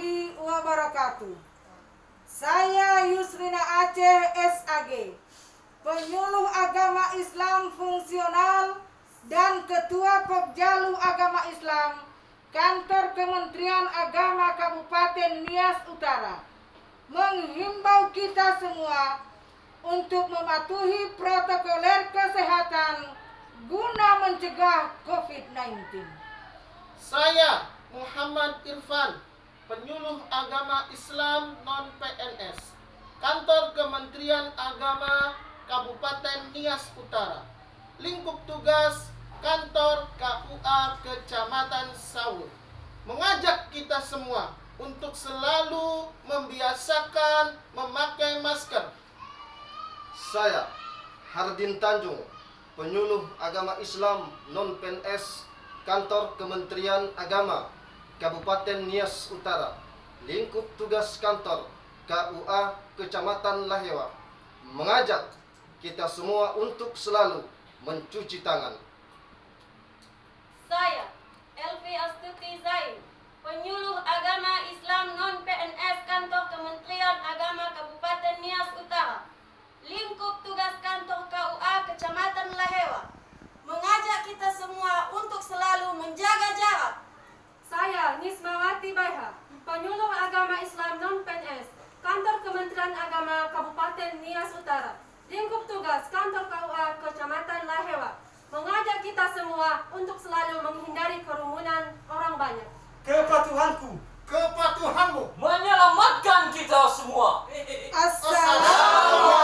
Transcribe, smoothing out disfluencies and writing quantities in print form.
warahmatullahi wabarakatuh. Saya Yusrina Aceh SAG, penyuluh agama Islam fungsional dan Ketua Pokjalu Agama Islam Kantor Kementerian Agama Kabupaten Nias Utara, menghimbau kita semua untuk mematuhi protokoler kesehatan guna mencegah COVID-19. Saya Muhammad Irfan, penyuluh agama Islam non-PNS, Kantor Kementerian Agama Kabupaten Nias Utara, lingkup tugas Kantor KUA Kecamatan Sawur, mengajak kita semua untuk selalu membiasakan memakai masker. Saya Hardin Tanjung, penyuluh agama Islam non-PNS, Kantor Kementerian Agama Kabupaten Nias Utara, lingkup tugas kantor KUA Kecamatan Lahewa, mengajak kita semua untuk selalu mencuci tangan. Saya Elvi Astuti Zain, penyuluh agama Islam non-PNS Kantor Kementerian Agama Kabupaten Nias Utara, lingkup tugas kantor KUA Kecamatan Lahewa, mengajak kita semua untuk selalu menjaga jarak. Saya Nismawati Baiha, penyuluh agama Islam non-PNS, Kantor Kementerian Agama Kabupaten Nias Utara, lingkup tugas kantor KUA Kecamatan Lahewa, mengajak kita semua untuk selalu menghindari kerumunan orang banyak. Kepatuhanku, Kepatuhanmu menyelamatkan kita semua. Assalamualaikum